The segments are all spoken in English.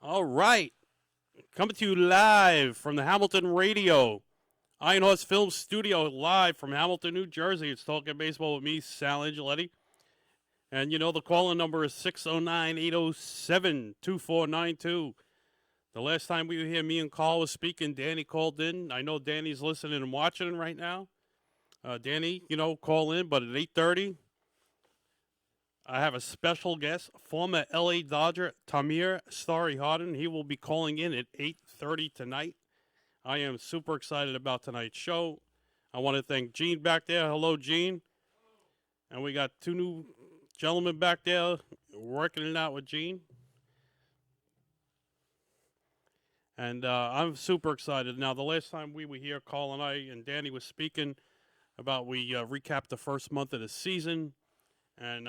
All right. Coming to you live from the Hamilton Radio. Iron Horse Film Studio, live from Hamilton, New Jersey. It's Talking Baseball with me, Sal Angioletti. And you know the call-in number is 609-807-2492. The last time we were here, me and Carl was speaking. Danny called in. I know Danny's listening and watching right now. Danny, call in, but at 8:30, I have a special guest, former LA Dodger Tamir Starry Harden. He will be calling in at 8:30 tonight. I am super excited about tonight's show. I want to thank Gene back there. Hello, Gene. And we got two new gentlemen back there working it out with Gene. And I'm super excited. Now, the last time we were here, Carl and I and Danny was speaking about we recapped the first month of the season. And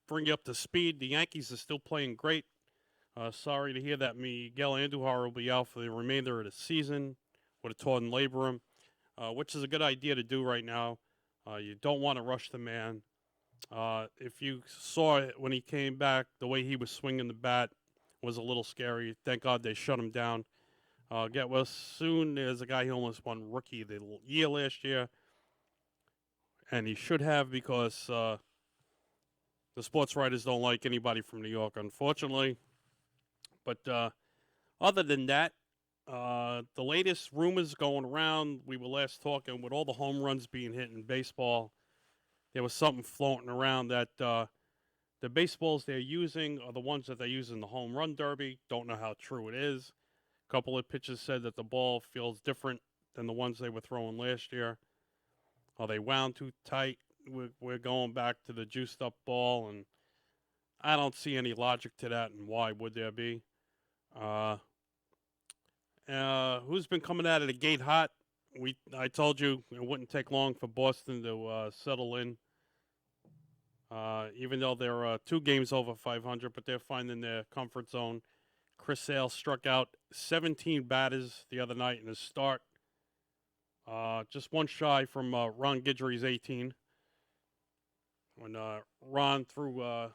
bring you up to speed. The Yankees are still playing great. Sorry to hear that Miguel Andujar will be out for the remainder of the season with a torn labrum, which is a good idea to do right now. You don't want to rush the man. If you saw it when he came back, the way he was swinging the bat was a little scary. Thank God they shut him down. Get well soon. There's a guy who almost won Rookie of the Year last year, and he should have because the sports writers don't like anybody from New York, unfortunately. But other than that, the latest rumors going around, we were last talking with all the home runs being hit in baseball. There was something floating around that the baseballs they're using are the ones that they use in the home run derby. Don't know how true it is. A couple of pitchers said that the ball feels different than the ones they were throwing last year. Are they wound too tight? We're going back to the juiced up ball, and I don't see any logic to that, and why would there be? Who's been coming out of the gate hot? I told you it wouldn't take long for Boston to settle in. Even though they're 2 games over 500, but they're finding their comfort zone. Chris Sale struck out 17 batters the other night in his start. Just one shy from Ron Guidry's 18. When Ron threw, I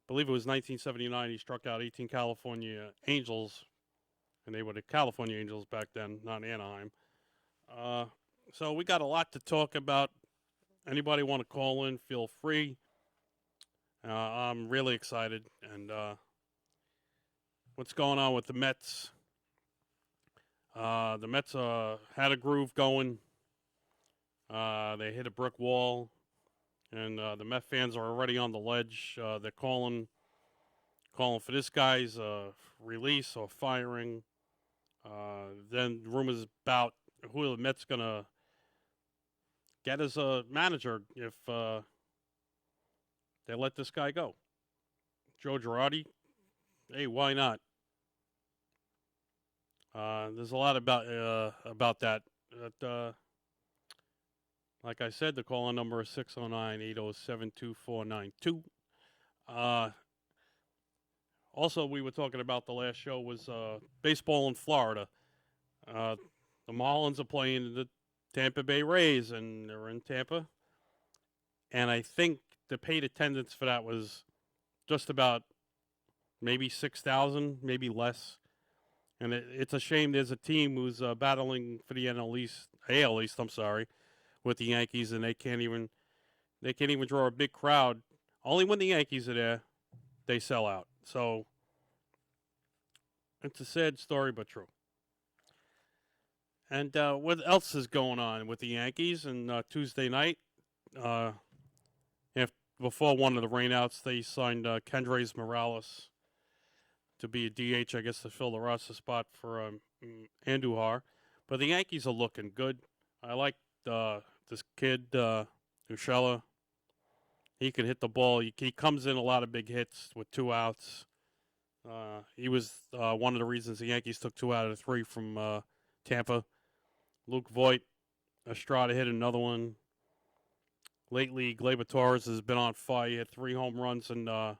believe it was 1979, he struck out 18 California Angels, and they were the California Angels back then, not Anaheim. So we got a lot to talk about. Anybody want to call in, feel free. I'm really excited. And what's going on with the Mets? The Mets had a groove going. They hit a brick wall. And the Met fans are already on the ledge. They're calling for this guy's release or firing. Then rumors about who the Mets going to get as a manager if they let this guy go. Joe Girardi, hey, why not? There's a lot about that. Like I said, the call-in number is 609-807-2492. Also, we were talking about the last show was baseball in Florida. The Marlins are playing the Tampa Bay Rays, and they're in Tampa. And I think the paid attendance for that was just about maybe 6,000, maybe less. And it's a shame there's a team who's battling for the AL East, with the Yankees, and they can't even draw a big crowd. Only when the Yankees are there, they sell out. So it's a sad story, but true. And what else is going on with the Yankees? And Tuesday night, before one of the rainouts, they signed Kendrys Morales to be a DH, I guess, to fill the roster spot for Andujar. But the Yankees are looking good. I like this kid, Urshela. He can hit the ball. He comes in a lot of big hits with 2 outs. He was one of the reasons the Yankees took 2 out of 3 from Tampa. Luke Voit, Estrada hit another one. Lately, Gleyber Torres has been on fire. He had 3 home runs and a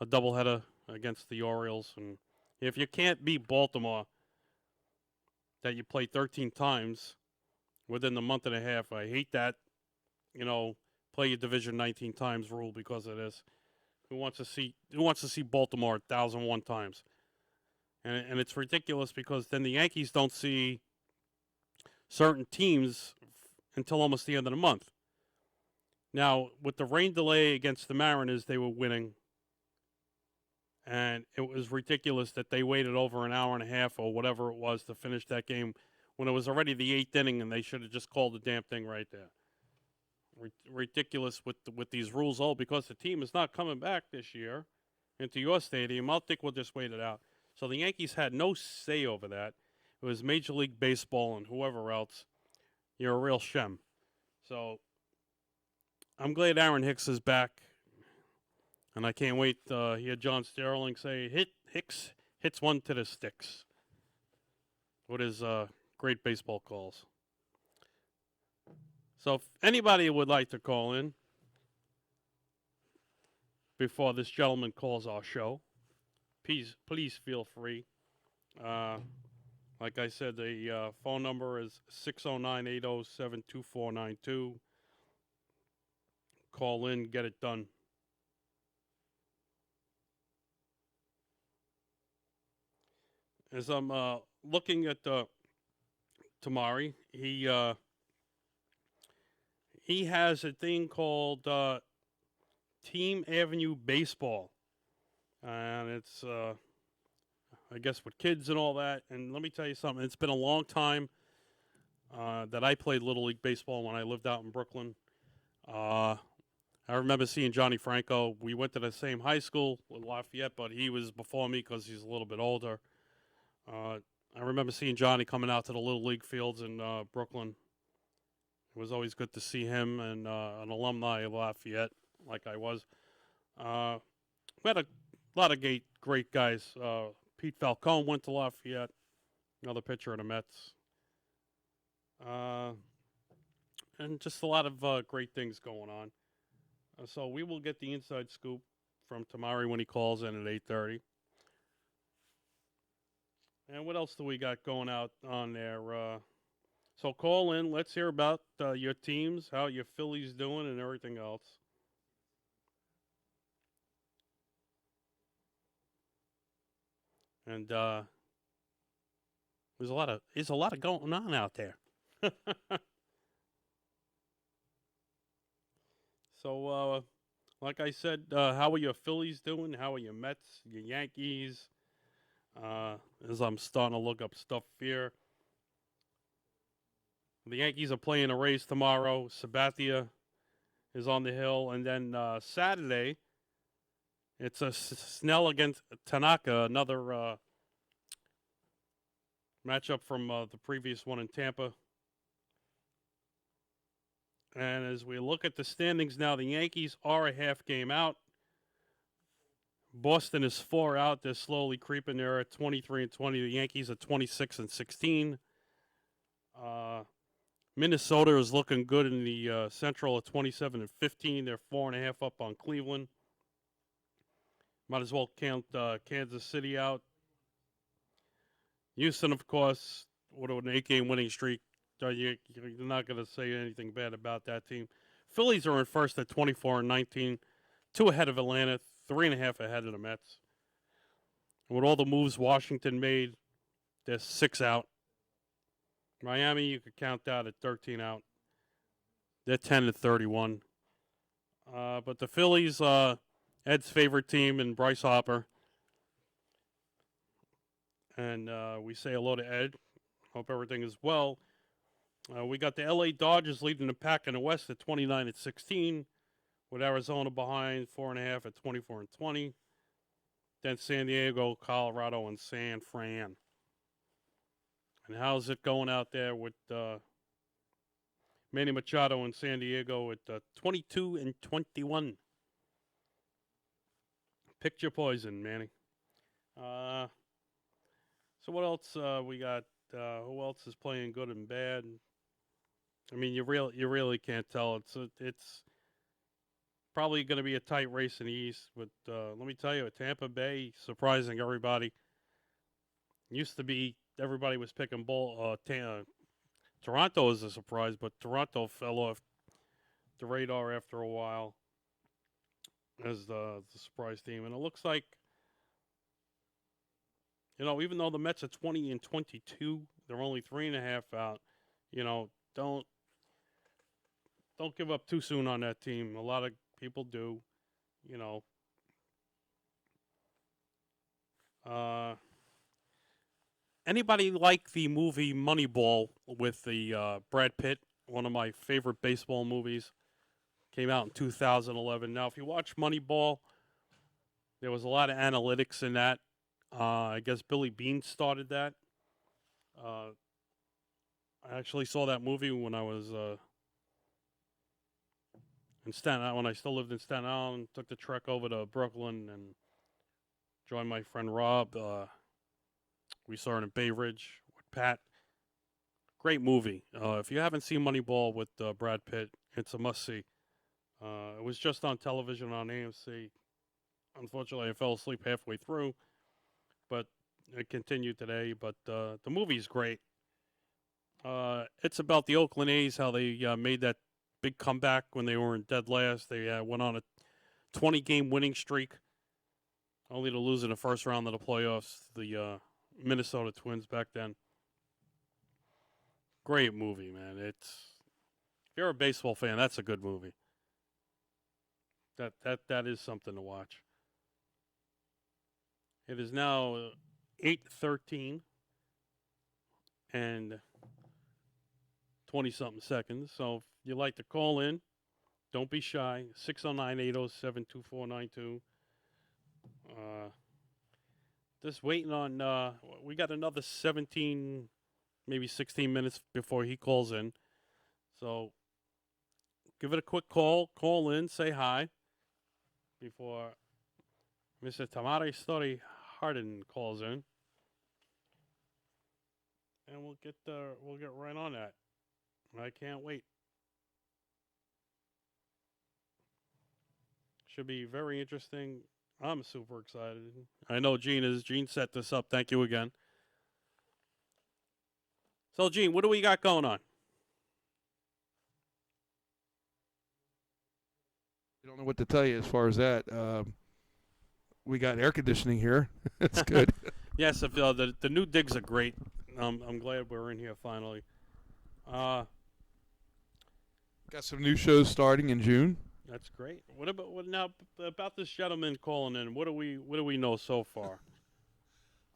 doubleheader against the Orioles. And if you can't beat Baltimore, that you play 13 times within the month and a half, I hate that, play your division 19 times rule because of this. who wants to see Baltimore 1,001 times, and it's ridiculous because then the Yankees don't see certain teams until almost the end of the month. Now, with the rain delay against the Mariners, they were winning, and it was ridiculous that they waited over an hour and a half or whatever it was to finish that game when it was already the 8th inning, and they should have just called the damn thing right there. Ridiculous with these rules, all because the team is not coming back this year into your stadium. I think we'll just wait it out. So the Yankees had no say over that. It was Major League Baseball and whoever else. You're a real shem. So I'm glad Aaron Hicks is back, and I can't wait to hear John Sterling say, Hicks hits one to the sticks with his great baseball calls. So if anybody would like to call in before this gentleman calls our show, please feel free. Like I said, the phone number is 609-807-2492. Call in, get it done. As I'm looking at Tamari, he has a thing called Team Avenue Baseball, and it's I guess with kids and all that. And let me tell you something, it's been a long time that I played Little League Baseball when I lived out in Brooklyn. I remember seeing Johnny Franco. We went to the same high school with Lafayette, but he was before me because he's a little bit older. I remember seeing Johnny coming out to the Little League fields in Brooklyn. It was always good to see him, and an alumni of Lafayette like I was. We had a lot of great guys. Pete Falcone went to Lafayette, another pitcher of the Mets. And just a lot of great things going on. So we will get the inside scoop from Tamari when he calls in at 8:30. And what else do we got going out on there? So call in. Let's hear about your teams, how your Phillies doing, and everything else. And there's a lot of going on out there. So, like I said, how are your Phillies doing? How are your Mets, your Yankees? As I'm starting to look up stuff here. The Yankees are playing the Rays tomorrow. Sabathia is on the hill. And then Saturday, it's a Snell against Tanaka, another matchup from the previous one in Tampa. And as we look at the standings now, the Yankees are a half game out. Boston is 4 out. They're slowly creeping. They're at 23-20. The Yankees are 26-16. Minnesota is looking good in the Central at 27-15. They're 4.5 up on Cleveland. Might as well count Kansas City out. Houston, of course, with an 8-game winning streak. You're not going to say anything bad about that team. Phillies are in first at 24-19, 2 ahead of Atlanta, 3.5 ahead of the Mets. And with all the moves Washington made, they're 6 out. Miami, you could count that at 13 out. They're 10-31. But the Phillies, Ed's favorite team, and Bryce Harper. And we say hello to Ed. Hope everything is well. We got the LA Dodgers leading the pack in the West at 29-16, with Arizona behind 4.5 at 24-20. Then San Diego, Colorado, and San Fran. And how's it going out there with Manny Machado in San Diego at 22-21? Pick your poison, Manny. So what else we got? Who else is playing good and bad? I mean, you really can't tell. It's probably going to be a tight race in the East. But let me tell you, Tampa Bay surprising everybody. Used to be everybody was picking Toronto is a surprise, but Toronto fell off the radar after a while. as the surprise team, and it looks like, even though the Mets are 20-22, they're only 3.5 out. You know, don't give up too soon on that team. A lot of people do. You know, uh, anybody like the movie Moneyball with the Brad Pitt? One of my favorite baseball movies. Came out in 2011. Now, if you watch Moneyball, there was a lot of analytics in that. I guess Billy Bean started that. Uh, I actually saw that movie when I was in Staten Island, when I still lived in Staten Island. Took the trek over to Brooklyn and joined my friend Rob. We saw it in Bay Ridge with Pat. Great movie. If you haven't seen Moneyball with Brad Pitt, it's a must see. It was just on television on AMC. Unfortunately, I fell asleep halfway through, but it continued today. But the movie's great. It's about the Oakland A's, how they made that big comeback when they were in dead last. They went on a 20-game winning streak, only to lose in the first round of the playoffs. The Minnesota Twins back then. Great movie, man. If you're a baseball fan, that's a good movie. That is something to watch. It is now 8:13 and 20-something seconds. So if you'd like to call in, don't be shy. 609-807-2492. Just waiting on, we got another 17, maybe 16 minutes before he calls in. So give it a quick call in, say hi before Mr. Tamare Story Harden calls in. And we'll get right on that. I can't wait. Should be very interesting. I'm super excited. I know Gene is. Gene set this up. Thank you again. So, Gene, what do we got going on? I don't know what to tell you as far as that. We got air conditioning here. It's good. Yes, if the new digs are great. I'm glad we're in here finally. Got some new shows starting in June. That's great. What about this gentleman calling in? What do we know so far?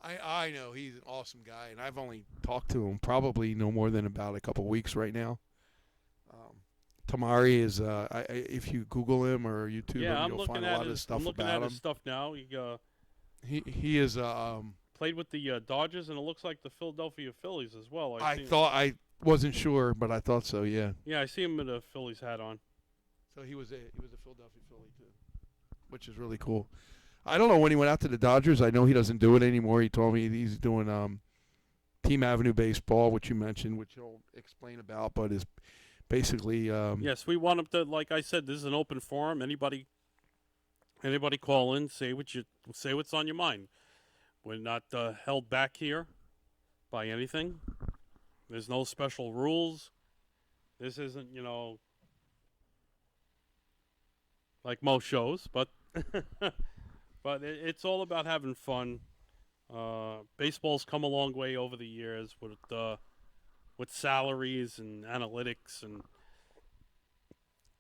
I know he's an awesome guy, and I've only talked to him probably no more than about a couple weeks right now. Tamari is, if you Google him or YouTube him, you'll find a lot of stuff I'm looking about at him. his stuff now. He is played with the Dodgers, and it looks like the Philadelphia Phillies as well. I wasn't sure, but I thought so. Yeah. Yeah, I see him with a Phillies hat on. So he was a Philadelphia Philly too, which is really cool. I don't know when he went out to the Dodgers. I know he doesn't do it anymore. He told me he's doing Team Avenue baseball, which you mentioned, which he'll explain about, but is basically. Yes, we want him to. Like I said, this is an open forum. Anybody call in, say what's on your mind. We're not held back here by anything. There's no special rules. This isn't, like most shows, but but it's all about having fun. Baseball's come a long way over the years with salaries and analytics,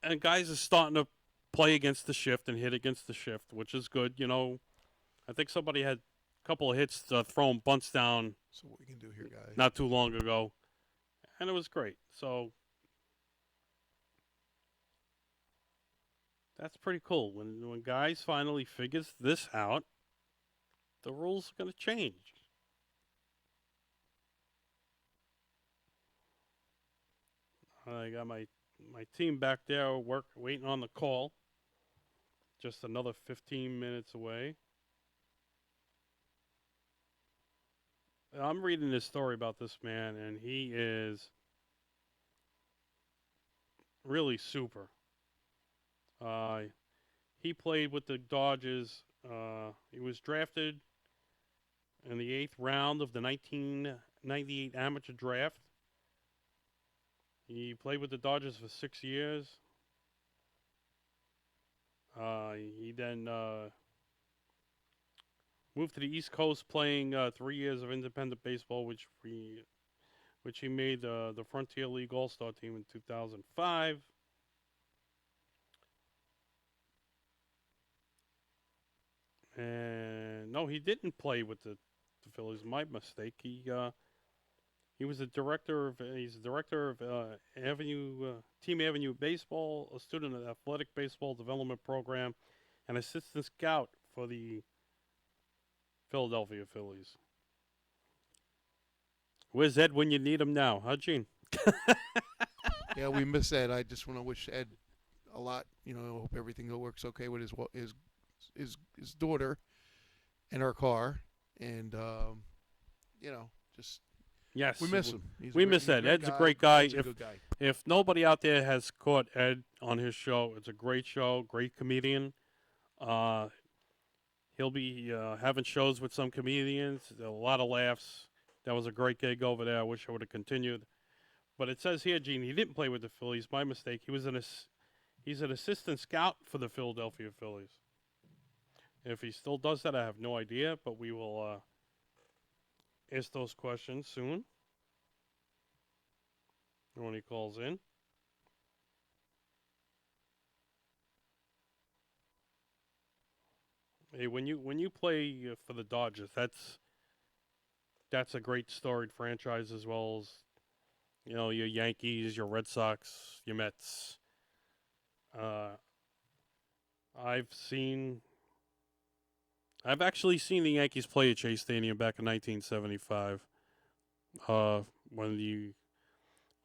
and guys are starting to play against the shift and hit against the shift, which is good. I think somebody had a couple of hits throwing bunts down. So what we can do here, guys? Not too long ago, and it was great. So that's pretty cool. When guys finally figures this out, the rules are going to change. I got my team back there waiting on the call. Just another 15 minutes away. I'm reading this story about this man, and he is really super. He played with the Dodgers. He was drafted in the 8th round of the 1998 amateur draft. He played with the Dodgers for 6 years. He then moved to the East Coast, playing 3 years of independent baseball, which he made the Frontier League All-Star team in 2005. And no, he didn't play with the Phillies. My mistake. He was a director of he's a director of Team Avenue Baseball, a student of the Athletic Baseball Development Program, and assistant scout for the Philadelphia Phillies. Where's Ed when you need him now, huh, Gene? Yeah, we miss Ed. I just want to wish Ed a lot. I hope everything works okay with his daughter and our car, and just Yes, we miss him. we miss he's a Ed. great Ed's a guy. great guy. Ed's a good guy. If nobody out there has caught Ed on his show, it's a great show, great comedian. Uh, he'll be having shows with some comedians, a lot of laughs. That was a great gig over there. I wish I would have continued. But it says here, Gene, he didn't play with the Phillies. My mistake. He's an assistant scout for the Philadelphia Phillies. If he still does that, I have no idea. But we will ask those questions soon when he calls in. Hey, when you play for the Dodgers, that's a great storied franchise, as well as your Yankees, your Red Sox, your Mets. Uh, I've seen I've actually seen the Yankees play at Chase Stadium back in 1975, when the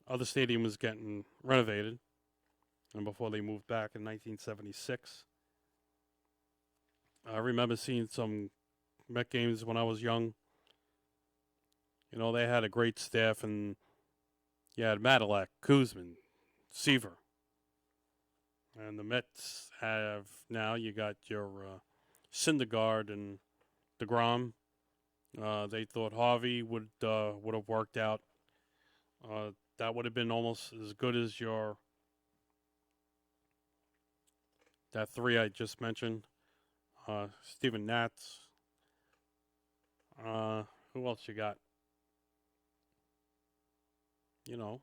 other stadium was getting renovated, and before they moved back in 1976. I remember seeing some Met games when I was young. They had a great staff, and you had Madillac, Kuzman, Seaver. And the Mets have now, you got your Syndergaard and DeGrom. They thought Harvey would have worked out. That would have been almost as good as that three I just mentioned. Steven Natz. Who else you got? A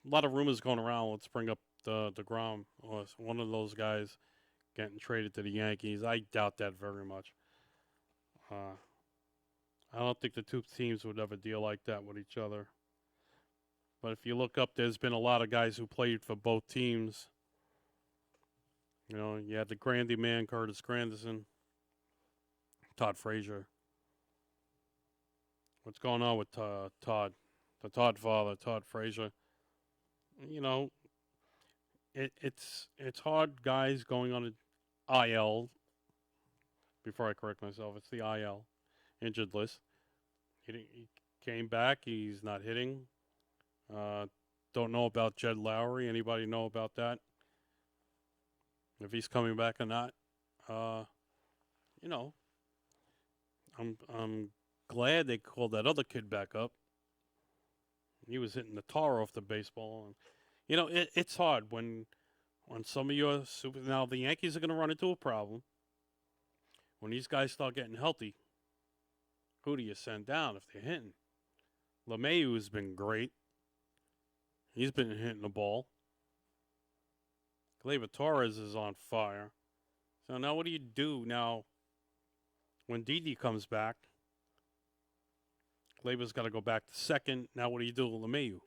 lot of rumors going around. Let's bring up the DeGrom, or one of those guys getting traded to the Yankees. I doubt that very much. I don't think the two teams would ever deal like that with each other. But if you look up, there's been a lot of guys who played for both teams. You had the Grandy man, Curtis Granderson, Todd Frazier. What's going on with Todd? The Todd father, Todd Frazier. It's hard, guys going on an IL. Before I correct myself, it's the IL, injured list. He came back. He's not hitting. Don't know about Jed Lowry. Anybody know about that? If he's coming back or not? I'm glad they called that other kid back up. He was hitting the tar off the baseball, and it's hard when some of your super. Now the Yankees are going to run into a problem when these guys start getting healthy. Who do you send down if they're hitting? LeMahieu has been great. He's been hitting the ball. Gleyber Torres is on fire. So now what do you do now when Didi comes back? Gleyber's got to go back to second. Now what do you do with LeMahieu?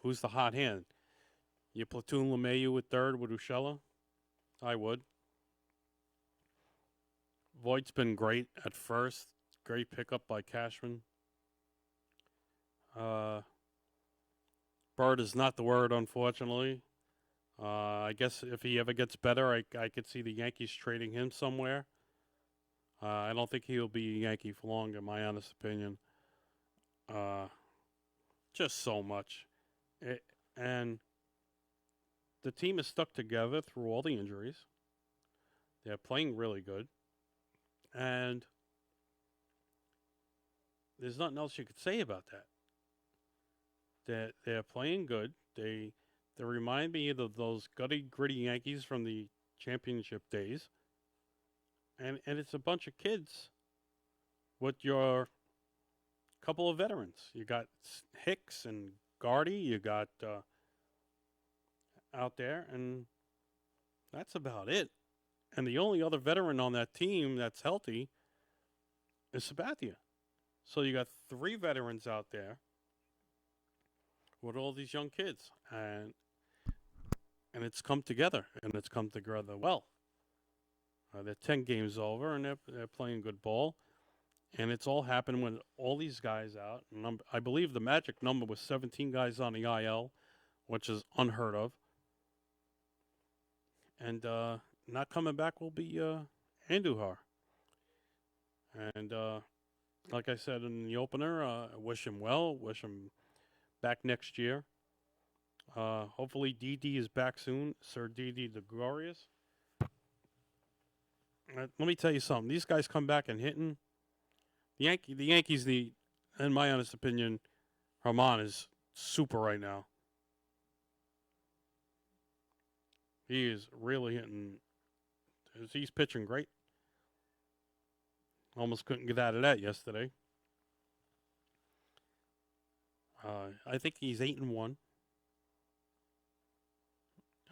Who's the hot hand? You platoon LeMahieu with third with Urshela? I would. Voigt's been great at first. Great pickup by Cashman. Bird is not the word, unfortunately. I guess if he ever gets better, I could see the Yankees trading him somewhere. I don't think he'll be a Yankee for long, in my honest opinion. Just so much. And the team is stuck together through all the injuries. They're playing really good. And there's nothing else you could say about that. They're playing good. They remind me of those gritty Yankees from the championship days, and it's a bunch of kids with your couple of veterans. You got Hicks and Gardy. You got out there, and that's about it. And the only other veteran on that team that's healthy is Sabathia. So you got 3 veterans out there with all these young kids, and it's come together, and it's come together well. They're 10 games over, and they're playing good ball, and it's all happened with all these guys out. And I believe the magic number was 17 guys on the IL, which is unheard of. And not coming back will be Andujar. And like I said in the opener, I wish him well, wish him back next year. Hopefully Didi is back soon, Sir Didi the Glorious. Let me tell you something. These guys come back and hitting. The Yankees need, in my honest opinion, Herman is super right now. He is really hitting. He's pitching great. Almost couldn't get out of that yesterday. I think he's 8-1.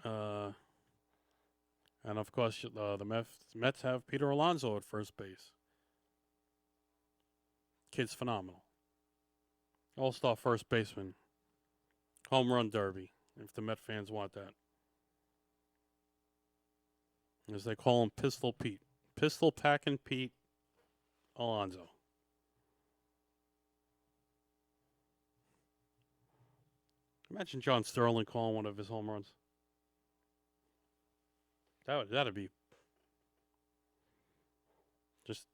And of course, the Mets have Peter Alonso at first base. Kid's phenomenal. All-star first baseman. Home run derby, if the Met fans want that. As they call him, Pistol Pete. Pistol packing Pete Alonso. Imagine John Sterling calling one of his home runs. That'd be just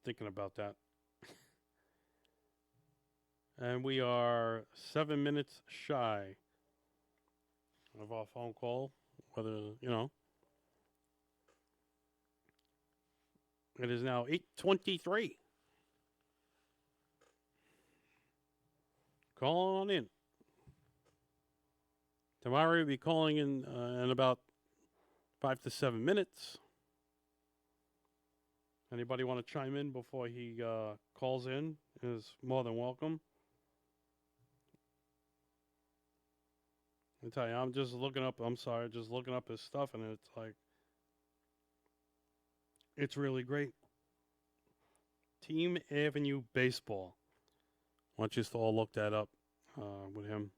thinking about that. And we are 7 minutes shy of our phone call. Whether, it is now 8:23. Call on in. Tomorrow we'll be calling in about 5 to 7 minutes. Anybody want to chime in before he calls in is more than welcome. I tell you, I'm just looking up his stuff, and it's like, it's really great. Team Avenue Baseball. Why don't you just all look that up with him.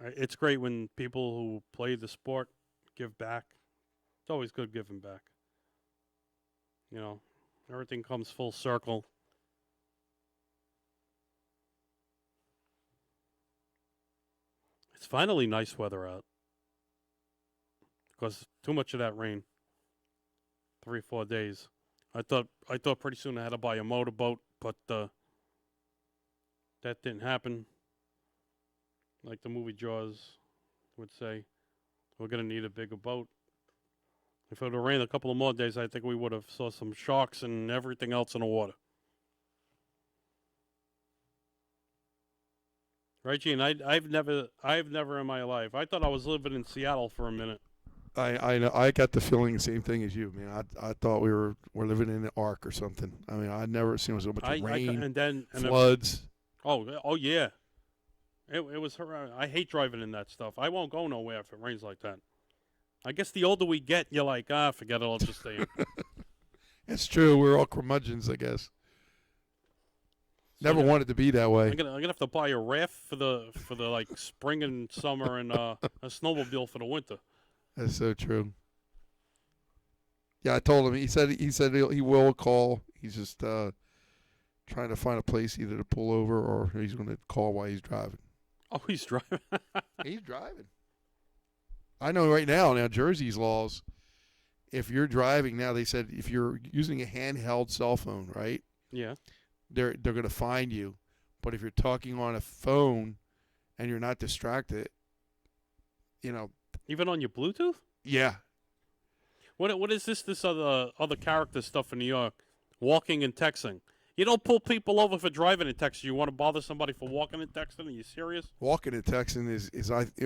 It's great when people who play the sport give back. It's always good giving back. Everything comes full circle. It's finally nice weather out. Because too much of that rain. 3-4 days. I thought pretty soon I had to buy a motorboat, but that didn't happen. Like the movie Jaws would say, we're going to need a bigger boat. If it would have rained a couple of more days, I think we would have saw some sharks and everything else in the water. Right, Gene? I've never in my life. I thought I was living in Seattle for a minute. I know. I got the feeling the same thing as you, man. I thought we were living in an ark or something. I mean, I'd never seen so much rain, and floods. Oh yeah. It was horrendous. I hate driving in that stuff. I won't go nowhere if it rains like that. I guess the older we get, you're like, forget it, I'll just stay in. It's true. We're all curmudgeons, I guess. Never wanted to be that way. I'm gonna have to buy a raft for the like spring and summer, and a snowmobile for the winter. That's so true. Yeah, I told him. He said he will call. He's just trying to find a place either to pull over or he's going to call while he's driving. Oh, he's driving. He's driving. I know right now Jersey's laws. If you're driving now, they said if you're using a handheld cell phone, right? Yeah. They're going to fine you, but if you're talking on a phone and you're not distracted, even on your Bluetooth. Yeah. What is this other character stuff in New York? Walking and texting. You don't pull people over for driving in Texas. You want to bother somebody for walking in Texas? Are you serious? Walking in Texas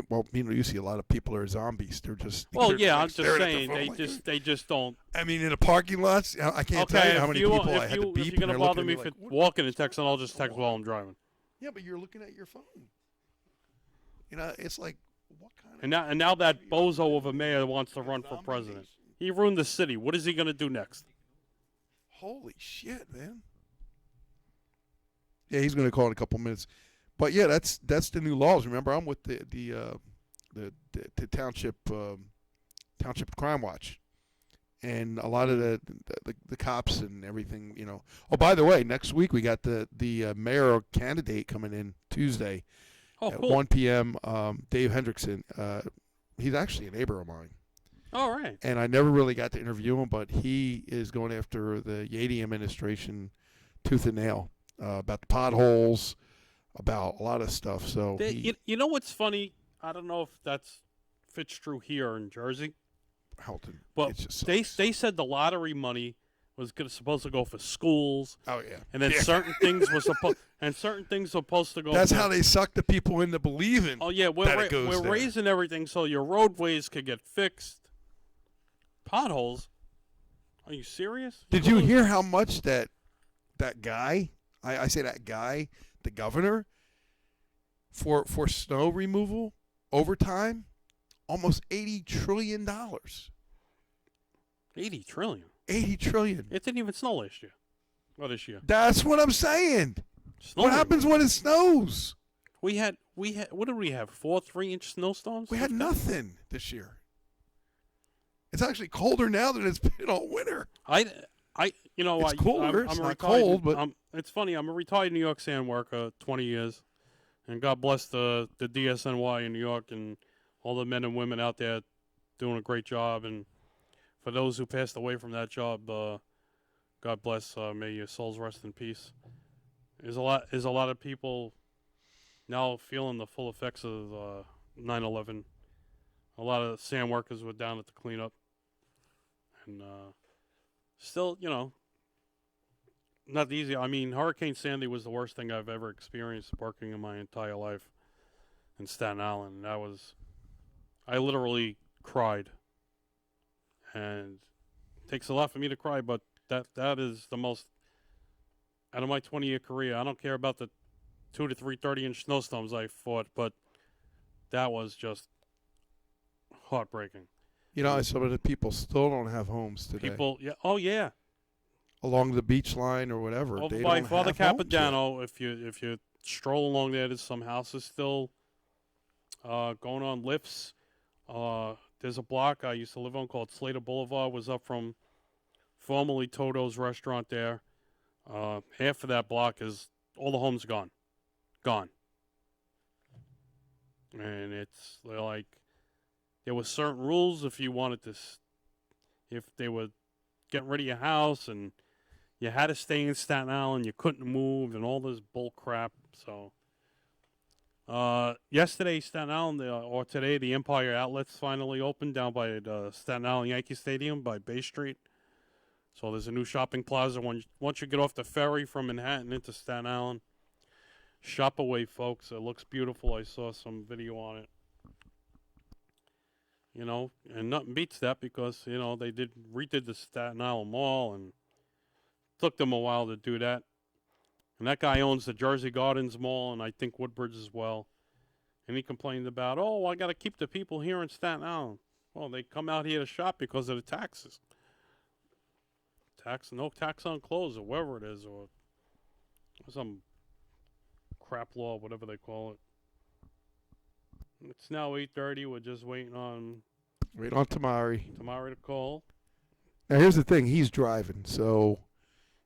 well, you see a lot of people are zombies. They're just Well, they're yeah, like I'm just staring at their saying phone they just don't. I mean, in the parking lots, I can't tell you how many people I had to beep. If you're gonna and they're bother looking me at for like, walking in Texas, I'll just text while I'm driving. Yeah, but you're looking at your phone. It's like what kind of. And now that bozo of a mayor wants to run for president. He ruined the city. What is he gonna do next? Holy shit, man. Yeah, he's going to call in a couple minutes. But yeah, that's the new laws. Remember, I'm with the township crime watch, and a lot of the cops and everything. Oh, by the way, next week we got the mayor candidate coming in Tuesday at cool. 1 p.m. Dave Hendrickson. He's actually a neighbor of mine. All right. And I never really got to interview him, but he is going after the Yadi administration tooth and nail. About the potholes, about a lot of stuff. So you know what's funny? I don't know if that's fits true here in Jersey. Helton, but they said the lottery money was supposed to go for schools. Oh yeah, and then certain things were supposed to go. That's how they suck the people into believing. Oh yeah, we're raising everything so your roadways could get fixed. Potholes? Are you serious? Did you hear how much that guy? I say that guy, the governor, for snow removal overtime, almost $80 trillion. $80 trillion? $80 trillion. It didn't even snow last year. Or this year. That's what I'm saying. What happens when it snows? We had what did we have? 4 3-inch snowstorms? We had nothing this year. It's actually colder now than it's been all winter. It's colder. It's not cold, but it's funny. I'm a retired New York sand worker, 20 years, and God bless the DSNY in New York and all the men and women out there doing a great job. And for those who passed away from that job, God bless. May your souls rest in peace. There's a lot of people now feeling the full effects of 9/11. A lot of sand workers were down at the cleanup, and still, not easy. I mean, Hurricane Sandy was the worst thing I've ever experienced working in my entire life in Staten Island. I literally cried, and it takes a lot for me to cry, but that is the most, out of my 20-year career, I don't care about the 2 to 3 30-inch snowstorms I fought, but that was just heartbreaking. Some of the people still don't have homes today. Yeah. Along the beach line or whatever. Over by Father Capodanno, if you stroll along there, there's some houses still going on lifts. There's a block I used to live on called Slater Boulevard. Was up from formerly Toto's restaurant there. Half of that block is all the homes gone. And it's like there were certain rules if you wanted to, if they were getting rid of your house and you had to stay in Staten Island, you couldn't move, and all this bull crap. So, yesterday, Staten Island, or today, the Empire Outlets finally opened down by the Staten Island Yankee Stadium by Bay Street. So there's a new shopping plaza. Once you get off the ferry from Manhattan into Staten Island, shop away, folks. It looks beautiful. I saw some video on it. And nothing beats that because, they redid the Staten Island Mall and took them a while to do that. And that guy owns the Jersey Gardens Mall and I think Woodbridge as well. And he complained about, I got to keep the people here in Staten Island. Well, they come out here to shop because of the taxes. No tax on clothes or whatever it is, or some crap law, whatever they call it. It's now 8:30. We're just waiting on Tamari to call. Now here's the thing: he's driving, so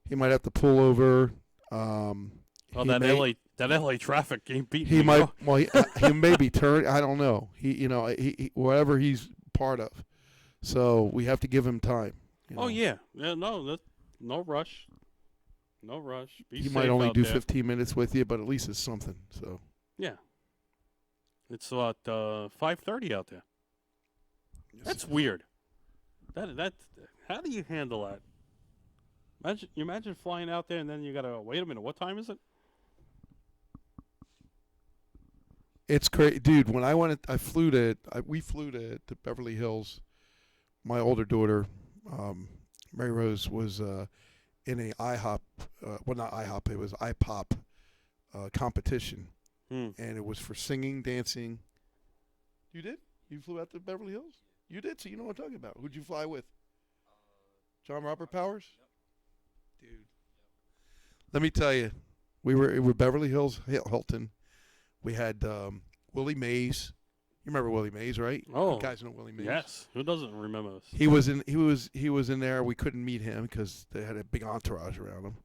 he might have to pull over. That LA traffic ain't beating. He might. Well, he may be turned. I don't know. He whatever he's part of. So we have to give him time. Yeah. No rush. No rush. He might only do 15 minutes with you, but at least it's something. So. Yeah. It's about 5:30 out there. That's weird. That how do you handle that? Imagine flying out there and then you gotta wait a minute. What time is it? It's crazy, dude. When I went, we flew to Beverly Hills. My older daughter, Mary Rose, was in a IHOP, well, not IHOP, it was IPOP competition, and it was for singing, dancing. You did? You flew out to Beverly Hills? You did, so you know what I'm talking about. Who'd you fly with? John Robert Powers? Dude. Let me tell you, we were Beverly Hills Hilton. We had Willie Mays. You remember Willie Mays, right? Oh, you guys know Willie Mays. Yes. Who doesn't remember this? He was in there. We couldn't meet him because they had a big entourage around him.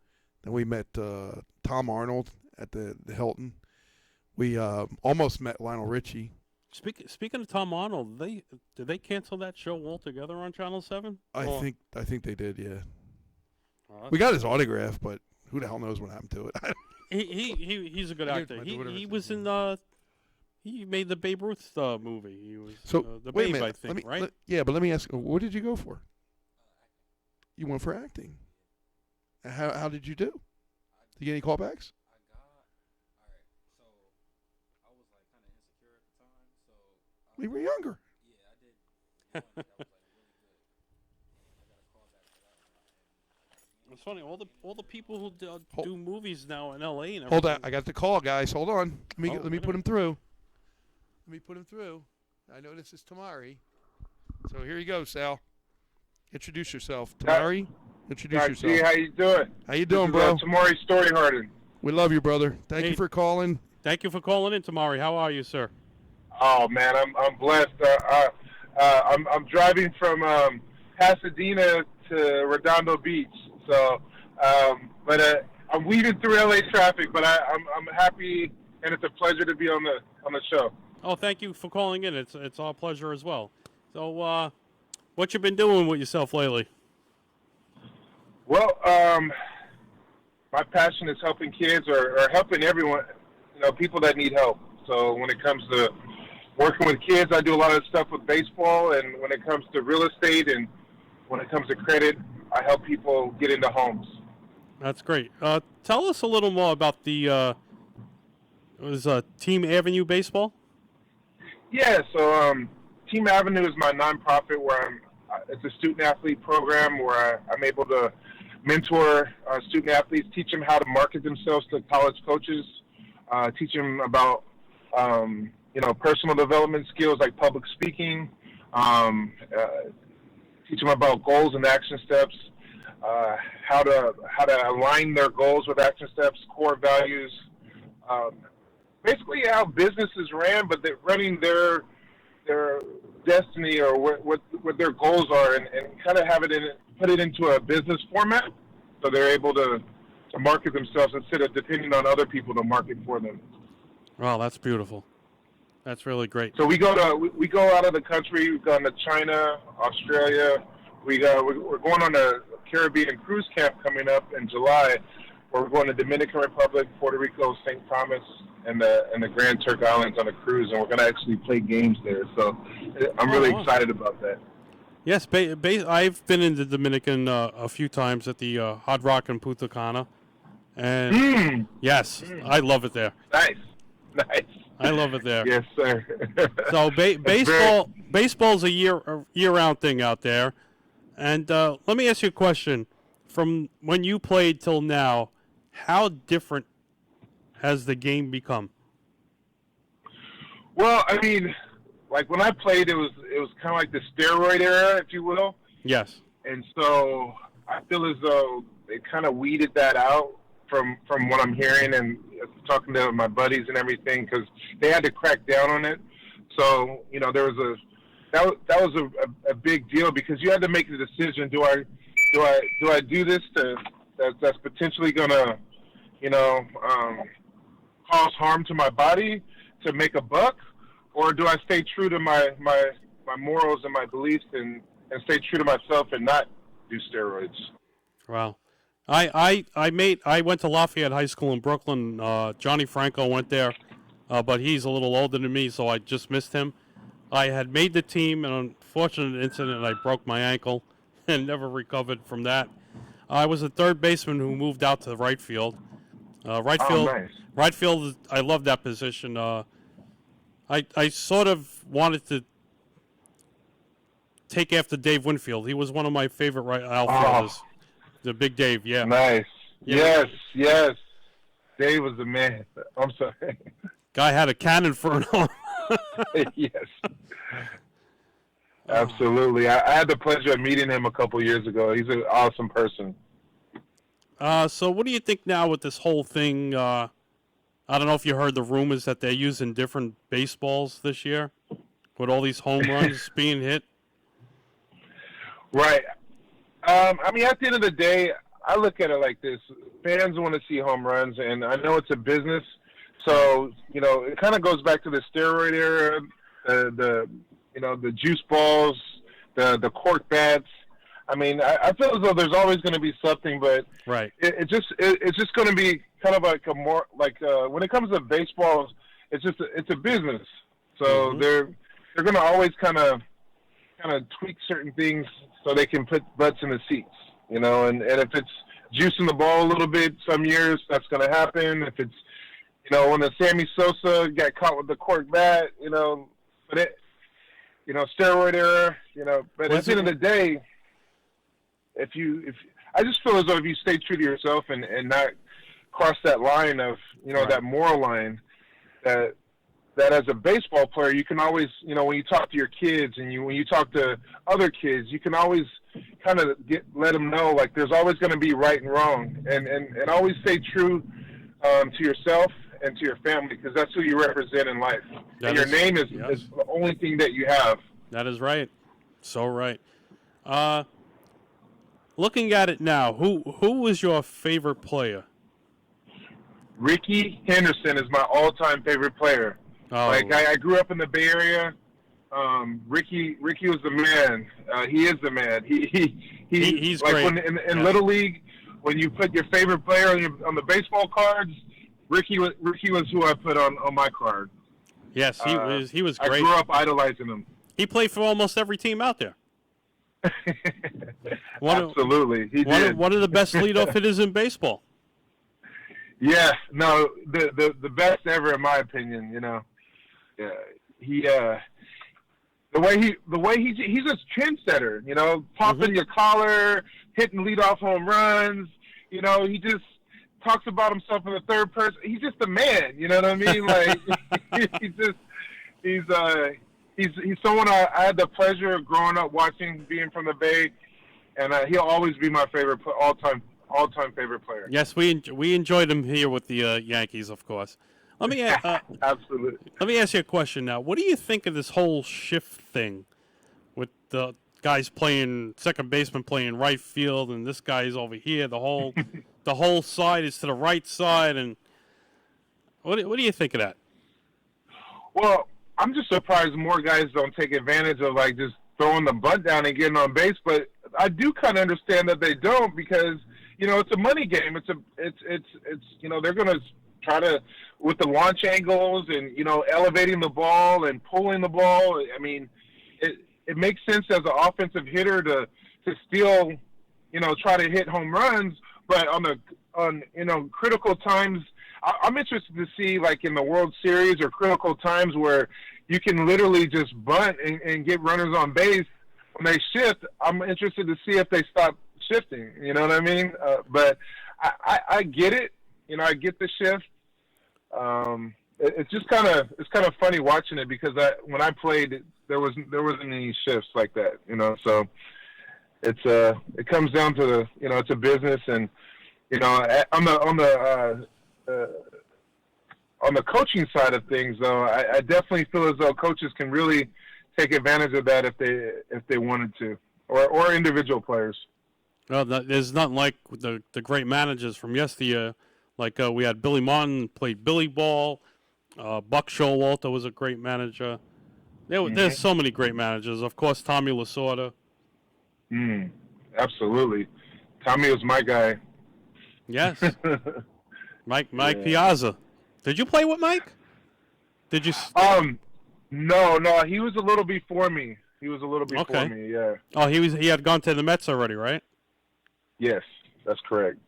Then we met Tom Arnold at the Hilton. We almost met Lionel Richie. Speaking of Tom Arnold, did they cancel that show altogether on Channel 7? I think they did. Yeah. Oh, We got his autograph, but who the hell knows what happened to it? he's a good actor. He was in he made the Babe Ruth movie. He was the wait a Babe, minute. I think, right? But let me ask. What did you go for? You went for acting. How did you do? Did you get any callbacks? We were younger. It's funny, all the people who do movies now in L.A. and everything. Hold on, I got the call, guys. Hold on. Let me wait a put him through. Let me put him through. I know this is Tamari. So here you go, Sal. Introduce yourself, Tamari. Introduce yourself. How you doing? How you doing, bro? Tamari Storyharden. We love you, brother. Thank you for calling. Thank you for calling in, Tamari. How are you, sir? Oh man, I'm blessed. I'm driving from Pasadena to Redondo Beach. So, but I'm weaving through LA traffic. But I'm happy, and it's a pleasure to be on the show. Oh, thank you for calling in. It's our pleasure as well. So, what you been doing with yourself lately? Well, my passion is helping kids or helping everyone, people that need help. So when it comes to working with kids, I do a lot of stuff with baseball, and when it comes to real estate and when it comes to credit, I help people get into homes. That's great. Tell us a little more about the Team Avenue Baseball. Yeah, so Team Avenue is my nonprofit where it's a student athlete program where I'm able to mentor student athletes, teach them how to market themselves to college coaches, teach them about personal development skills like public speaking, teach them about goals and action steps, how to align their goals with action steps, core values, basically how businesses ran, but they're running their destiny or what their goals are, and kind of put it into a business format, so they're able to market themselves instead of depending on other people to market for them. Wow, that's beautiful. That's really great. So we go out of the country. We've gone to China, Australia. We're going on a Caribbean cruise camp coming up in July. We're going to Dominican Republic, Puerto Rico, St. Thomas, and the Grand Turk Islands on a cruise, and we're going to actually play games there. So I'm really excited about that. Yes, I've been in the Dominican a few times at the Hard Rock in Punta Cana, and yes, I love it there. Nice. I love it there. Yes, sir. So baseball's a year-round thing out there, and let me ask you a question: from when you played till now, how different has the game become? Well, I mean, like when I played, it was kind of like the steroid era, if you will. Yes. And so I feel as though they kind of weeded that out from what I'm hearing and talking to my buddies and everything, because they had to crack down on it. So there was that was a big deal, because you had to make the decision: do I do this that's potentially gonna cause harm to my body to make a buck, or do I stay true to my morals and my beliefs and stay true to myself and not do steroids? Wow. I went to Lafayette High School in Brooklyn. Johnny Franco went there, but he's a little older than me, so I just missed him. I had made the team, an unfortunate incident, I broke my ankle and never recovered from that. I was a third baseman who moved out to right field. Right Oh, field, nice. right field. I love that position. I sort of wanted to take after Dave Winfield. He was one of my favorite right outfielders. Oh, The Big Dave, yeah. nice. Yeah, Yes. Dave was the man. I'm sorry. guy had a cannon for an arm. Yes. Absolutely. I had the pleasure of meeting him a couple years ago. He's an awesome person. So what do you think now with this whole thing? I don't know if you heard the rumors that they're using different baseballs this year with all these home runs being hit. Right. I mean, at the end of the day, I look at it like this. Fans want to see home runs, and I know it's a business. So, it kind of goes back to the steroid era, the juice balls, the cork bats. I mean, I feel as though there's always going to be something, but Right. it's just going to be kind of like a more like when it comes to baseball, it's a business. So they're going to always kind of tweak certain things so they can put butts in the seats, and if it's juicing the ball a little bit, some years that's going to happen. If it's when the Sammy Sosa got caught with the cork bat, but it, steroid era, but at the end of the day, if I just feel as though if you stay true to yourself and not cross that line of, Right. that moral line, that as a baseball player, you can always, when you talk to your kids and when you talk to other kids, you can always kind of let them know, like, there's always going to be right and wrong, and always stay true to yourself and to your family, because that's who you represent in life. That And your is- name is yes. the only thing that you have. That is right. So right. Looking at it now, who was your favorite player? Ricky Henderson is my all-time favorite player. Oh, Like, I grew up in the Bay Area. Ricky was the man. He is the man. He's like great. When in Little League, when you put your favorite player on the baseball cards, Ricky was who I put on my card. yes, he was I great. grew up idolizing him. He played for almost every team out there. Absolutely, he did. One of the best leadoff hitters in baseball. Yeah, no, the best ever in my opinion. Yeah, he's a trendsetter. Popping your collar, hitting leadoff home runs. He just talks about himself in the third person. He's just a man. You know what I mean? Like he's someone I had the pleasure of growing up watching, being from the Bay, and he'll always be my favorite all-time favorite player. Yes, we enjoyed him here with the Yankees, of course. Let me Absolutely. let me ask you a question now. What do you think of this whole shift thing with the guys playing second baseman playing right field, and this guy's over here? The whole side is to the right side, and what do you think of that? Well, I'm just surprised more guys don't take advantage of, like, just throwing the bunt down and getting on base. But I do kind of understand that they don't, because it's a money game. It's they're going to try to, with the launch angles and elevating the ball and pulling the ball. I mean, it makes sense as an offensive hitter to still try to hit home runs, but on critical times. I'm interested to see, like, in the World Series or critical times where you can literally just bunt and get runners on base when they shift. I'm interested to see if they stop shifting. You know what I mean? But I get it. I get the shift. It's just kind of funny watching it, because when I played, there wasn't any shifts like that. So it comes down to it's a business, and on the coaching side of things, though, I definitely feel as though coaches can really take advantage of that if they wanted to, or individual players. Well, there's nothing like the great managers from yesteryear. Like we had Billy Martin played Billy Ball. Buck Showalter was a great manager. There's so many great managers. Of course, Tommy Lasorda. Absolutely. Tommy was my guy. Yes. Mike Piazza. Did you play with Mike? Did you? No. He was a little before me. Me. Yeah. Oh, he had gone to the Mets already, right? Yes, That's correct.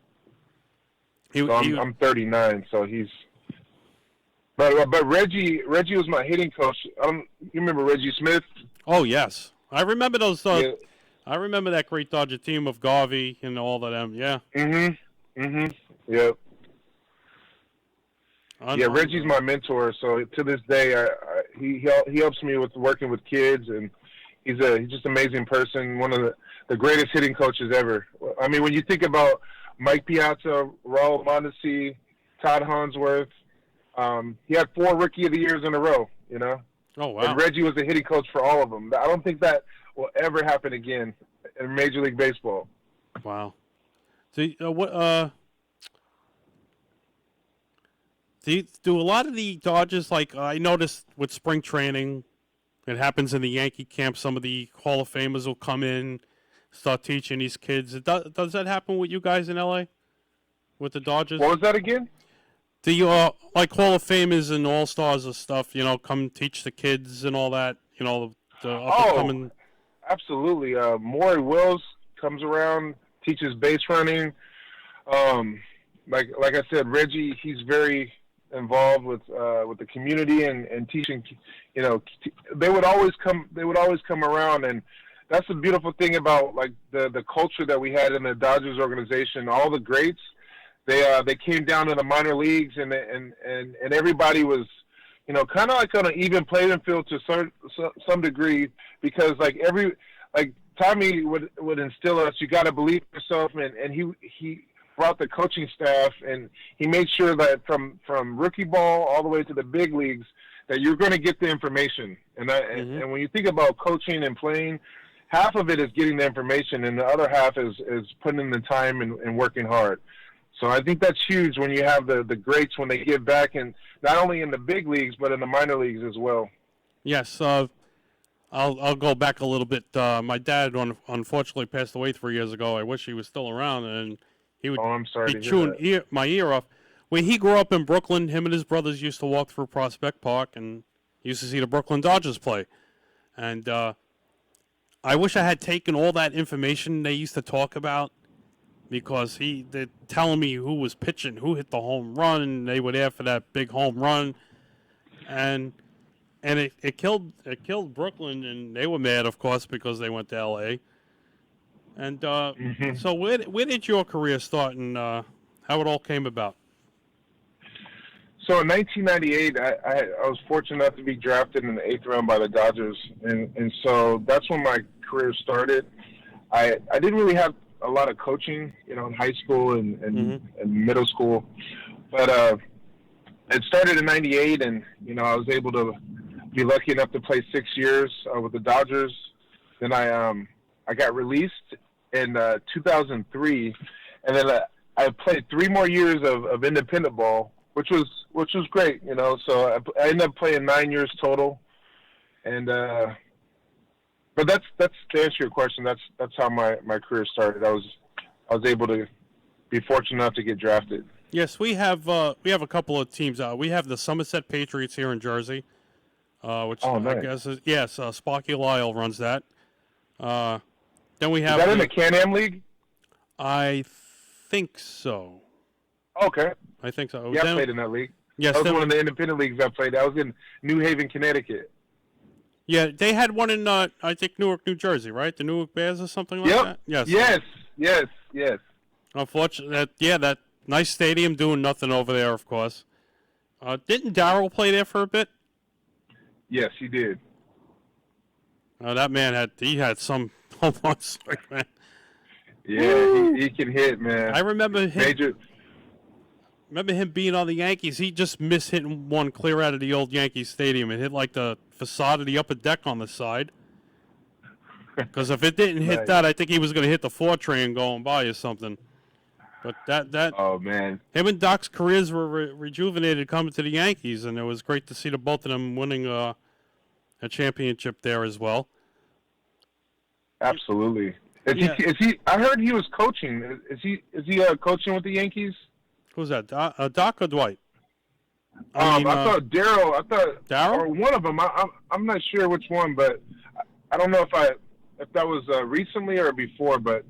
He, So he, I'm 39, so he's. But Reggie was my hitting coach. You remember Reggie Smith? oh yes, I remember those. Yeah. I remember that great Dodger team of Garvey and all of them. Yeah. Yep. Yeah, Reggie's my mentor. So to this day, he helps me with working with kids, and he's just an amazing person. One of the greatest hitting coaches ever. I mean, when you think about Mike Piazza, Raul Mondesi, Todd Hansworth, he had 4 Rookie of the Years in a row. You know. Oh wow. And Reggie was a hitting coach for all of them. I don't think that will ever happen again in Major League Baseball. Wow. So do a lot of the Dodgers, like I noticed with spring training, it happens in the Yankee camp. Some of the Hall of Famers will come in, start teaching these kids. Does that happen with you guys in LA, with the Dodgers? What was that again? Do you like Hall of Famers and All Stars and stuff? You know, come teach the kids and all that. You know, the up and coming. Absolutely. Maury Wills comes around, teaches base running. Like I said, Reggie, he's very involved with the community and teaching. You know, they would always come around, and that's the beautiful thing about like the culture that we had in the Dodgers organization. All the greats, they came down to the minor leagues, and everybody was, you know, kind of like on an even playing field to some degree, because like Tommy would instill us, you got to believe in yourself, and he brought the coaching staff, and he made sure that from rookie ball all the way to the big leagues that you're going to get the information. And when you think about coaching and playing, half of it is getting the information, and the other half is putting in the time and working hard. So I think that's huge when you have the greats when they give back, and not only in the big leagues but in the minor leagues as well. Yes, I'll go back a little bit. My dad unfortunately passed away 3 years ago. I wish he was still around, and he would I'm sorry be to hear chewing my ear off. When he grew up in Brooklyn, him and his brothers used to walk through Prospect Park and used to see the Brooklyn Dodgers play. And I wish I had taken all that information they used to talk about, because they're telling me who was pitching, who hit the home run, and they were there for that big home run, and it killed Brooklyn, and they were mad, of course, because they went to L.A. And so where did your career start, and how it all came about? So in 1998, I was fortunate enough to be drafted in the 8th round by the Dodgers, and so that's when my career started. I didn't really have a lot of coaching, you know, in high school and middle school, but it started in '98, and you know I was able to be lucky enough to play 6 years with the Dodgers. Then I got released in 2003, and then I played 3 more years of independent ball, which was great, you know. So I ended up playing 9 years total, and but that's to answer your question. That's how my career started. I was able to be fortunate enough to get drafted. Yes, we have a couple of teams. We have the Somerset Patriots here in Jersey, which nice. I guess is Sparky Lyle runs that. Then we have. Is that in the Can-Am League? I think so. Okay. I think so. Yeah, I played in that league. Yes, that was one of the independent leagues I played. I was in New Haven, Connecticut. Yeah, they had one in I think Newark, New Jersey, right? The Newark Bears or something like that. Yes. Unfortunately, that nice stadium doing nothing over there, of course. Didn't Darryl play there for a bit? Yes, he did. That man had some home runs, man. Yeah, he can hit, man. I remember him. Major. Him being on the Yankees. He just missed hitting one clear out of the old Yankee Stadium and hit like the facade of the upper deck on the side. Because if it didn't hit that, I think he was going to hit the 4 train going by or something. But that. Oh man. Him and Doc's careers were rejuvenated coming to the Yankees, and it was great to see the both of them winning a championship there as well. Absolutely. Is he? I heard he was coaching. Is he coaching with the Yankees? Who's that? Doc or Dwight? I thought Darryl. Darryl, or one of them. I'm not sure which one, but I don't know if that was recently or before. But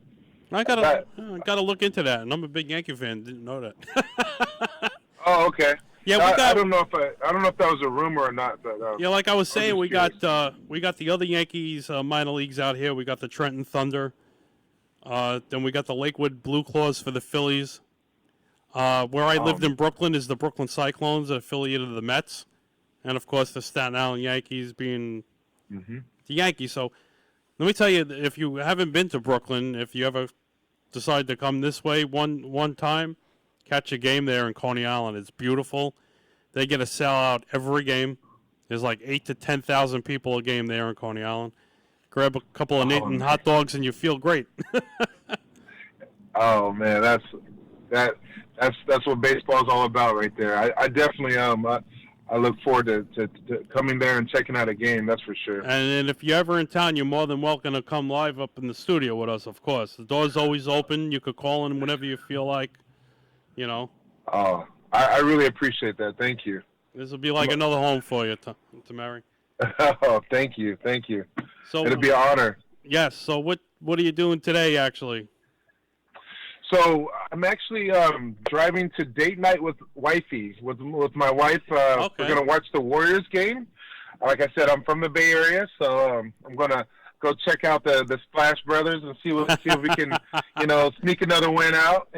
I That, gotta look into that, and I'm a big Yankee fan. Didn't know that. oh, okay. Yeah, we I got. don't know if I don't know if that was a rumor or not, but Yeah, like I was I saying, just we curious. got the other Yankees minor leagues out here. We got the Trenton Thunder. Then we got the Lakewood Blue Claws for the Phillies. Where I lived in Brooklyn is the Brooklyn Cyclones, an affiliate of the Mets, and of course the Staten Island Yankees being Mhm. the Yankees. So let me tell you, if you haven't been to Brooklyn, if you ever decide to come this way one time, catch a game there in Coney Island. It's beautiful. They get a sellout every game. There's like 8 to 10,000 people a game there in Coney Island. Grab a couple of Nathan man. hot dogs and you feel great. Oh man, that's what baseball's all about right there. I definitely I look forward to coming there and checking out a game. That's for sure. And then if you're ever in town, you're more than welcome to come live up in the studio with us, of course. The door's always open. You could call in whenever you feel like, you know. Oh, I really appreciate that. Thank you. This will be like another home for you, Tamari. Oh, thank you. So It'll be an honor. yes. So what are you doing today, actually? So I'm actually driving to date night with wifey, with my wife. Okay. We're gonna watch the Warriors game. Like I said, I'm from the Bay Area, so I'm gonna go check out the Splash Brothers and see if we can, sneak another win out.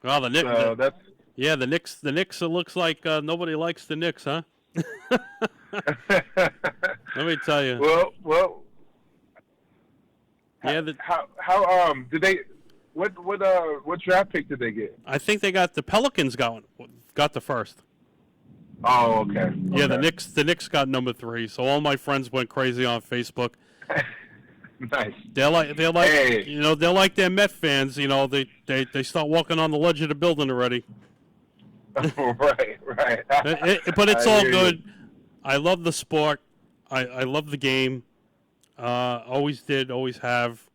Well, the Knicks. So that's. Yeah, the Knicks. The Knicks. It looks like nobody likes the Knicks, huh? Let me tell you. Well. Yeah. How did they? What draft pick did they get? I think they got the Pelicans got the first. Oh, okay. Yeah, the Knicks got number 3. So all my friends went crazy on Facebook. Nice. They're like Hey. they're like their Met fans. They start walking on the ledge of the building already. Right. But it's I all hear good. you. I love the sport. I love the game. Always did, always have.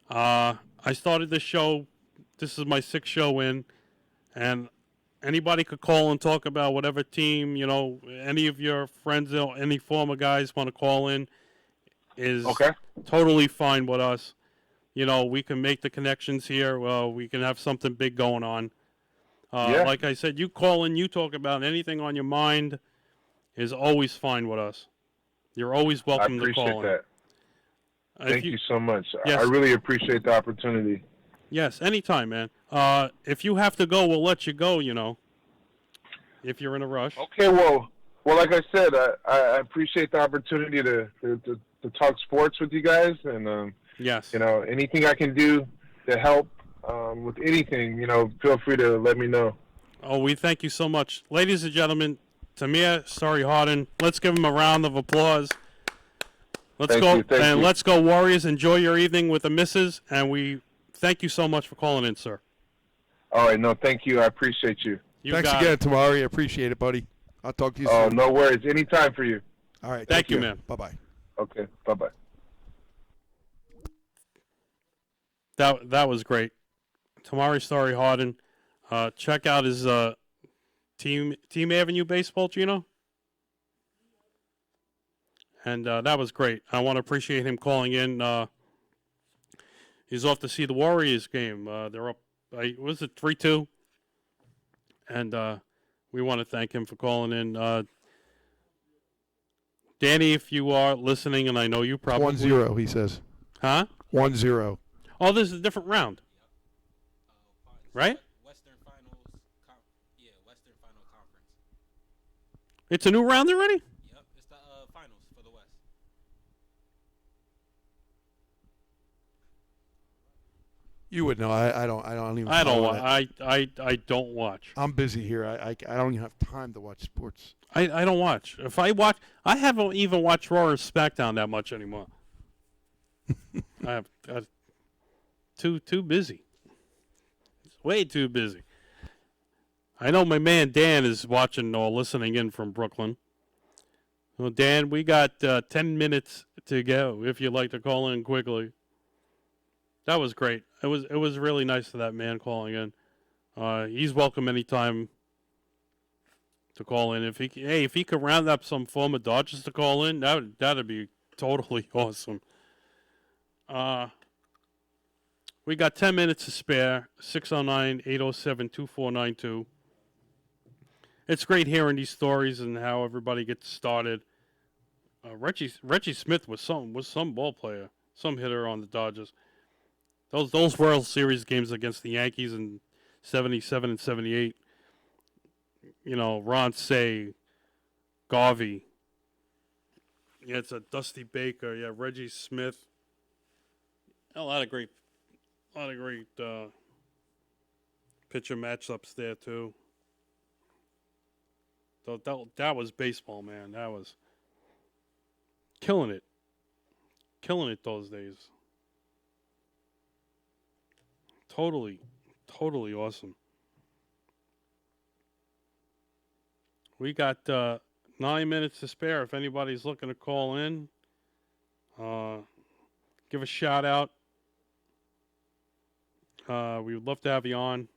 I started the show. This is my 6th show in, and anybody could call and talk about whatever team, any of your friends or any former guys want to call in is Okay. totally fine with us. We can make the connections here. We can have something big going on. Yeah. Like I said, you call in, you talk about anything on your mind is always fine with us. You're always welcome to call I appreciate in. that. Thank you so much. Yes. I really appreciate the opportunity. Yes, anytime, man. If you have to go, we'll let you go, if you're in a rush. Okay, well, like I said, I appreciate the opportunity to talk sports with you guys, and Yes. anything I can do to help with anything, feel free to let me know. Oh, we thank you so much. Ladies and gentlemen, Tamir Harden, let's give him a round of applause. Let's go, and let's go Warriors. Enjoy your evening with the missus, and we thank you so much for calling in, sir. All right, no, thank you. I appreciate you. Thanks again, Tamari. I appreciate it, buddy. I'll talk to you soon. Oh, no worries. Anytime for you. All right. Thank you, man. Bye-bye. Okay, bye-bye. That was great. Tamari Harden. Check out his Team Avenue Baseball, Gino. And that was great. I want to appreciate him calling in. He's off to see the Warriors game. They're up, was it 3-2? And we want to thank him for calling in. Danny, if you are listening, and I know you probably... 1-0, he says. Huh? 1-0. Oh, this is a different round. Right? Western Finals Conference. It's a new round already? Yep, it's the finals for the West. You would know. I don't even. I don't. follow that. I don't watch. I'm busy here. I don't even have time to watch sports. I don't watch. If I watch, I haven't even watched Raw or SmackDown that much anymore. I have too busy. It's way too busy. I know my man Dan is watching or listening in from Brooklyn. Well, Dan, we got 10 minutes to go. If you'd like to call in quickly. That was great. It was really nice of that man calling in. He's welcome anytime to call in. If he could round up some former Dodgers to call in, that'd be totally awesome. We got 10 minutes to spare. 609-807-2492. It's great hearing these stories and how everybody gets started. Reggie Smith was some ball player, some hitter on the Dodgers. Those World Series games against the Yankees in 77 and 78. You know, Ron Say, Garvey. Yeah, it's a Dusty Baker. Yeah, Reggie Smith. A lot of great pitcher matchups there too. So that was baseball, man. That was killing it those days. Totally awesome. We got 9 minutes to spare. If anybody's looking to call in, give a shout out. We would love to have you on.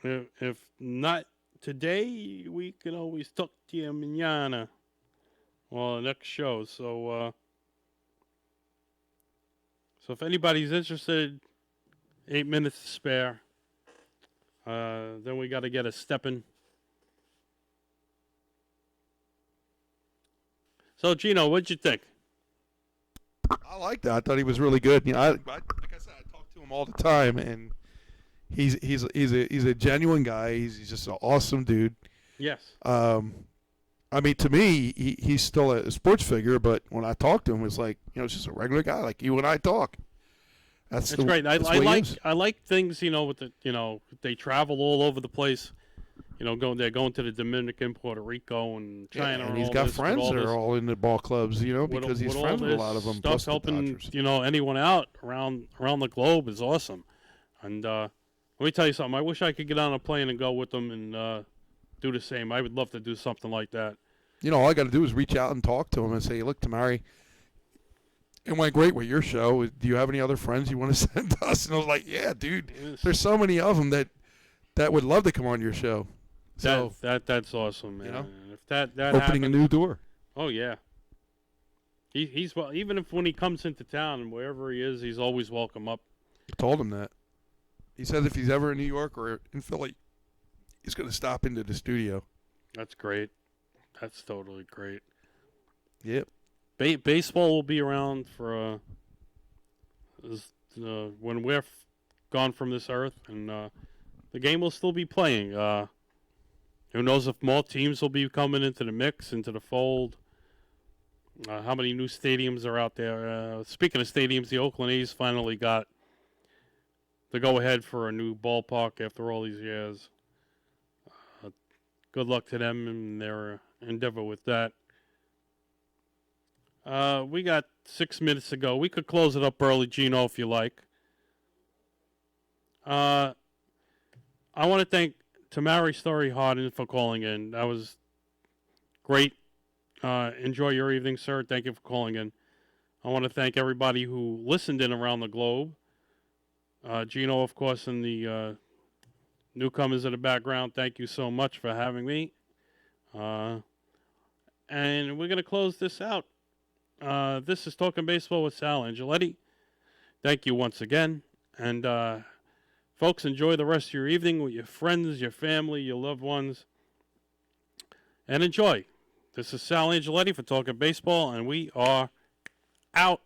If not today, we can always talk to you mañana. Well, the next show. So if anybody's interested, 8 minutes to spare. Then we got to get a stepping. So, Gino, what'd you think? I like that. I thought he was really good. You know, like I said, I talk to him all the time, and he's a genuine guy. He's just an awesome dude. Yes. I mean, to me, he's still a sports figure, but when I talk to him, it's like, you know, it's just a regular guy like you and I talk. That's great. I like things, you know, with the, you know, they travel all over the place. You know, they're going to the Dominican, Puerto Rico, and China. Yeah, and and he's all got this, friends that are all in the ball clubs, you know, with because he's all friends with a this lot of them. Stuff Plus the helping, Dodgers. you know, anyone out around the globe is awesome. And let me tell you something. I wish I could get on a plane and go with them and do the same. I would love to do something like that. You know, all I got to do is reach out and talk to him and say, look, Tamari, it went great with your show. Do you have any other friends you want to send us? And I was like, yeah, dude. There's so many of them that would love to come on your show. So that's awesome, man. You know, if that opening happens, a new door. Oh yeah. He's well. Even if when he comes into town and wherever he is, he's always welcome up. I told him that. He said if he's ever in New York or in Philly, he's going to stop into the studio. That's great. That's totally great. Yep. Baseball will be around for when we're gone from this earth, and the game will still be playing. Who knows if more teams will be coming into the mix, into the fold. How many new stadiums are out there? Speaking of stadiums, the Oakland A's finally got the go-ahead for a new ballpark after all these years. Good luck to them in their endeavor with that. We got 6 minutes to go. We could close it up early, Gino, if you like. I want to thank Tamari Story Harden for calling in. That was great. Enjoy your evening, sir. Thank you for calling in. I want to thank everybody who listened in around the globe. Gino, of course, and the newcomers in the background, thank you so much for having me. And we're going to close this out. This is Talking Baseball with Sal Angioletti. Thank you once again. And folks, enjoy the rest of your evening with your friends, your family, your loved ones. And enjoy. This is Sal Angioletti for Talking Baseball, and we are out.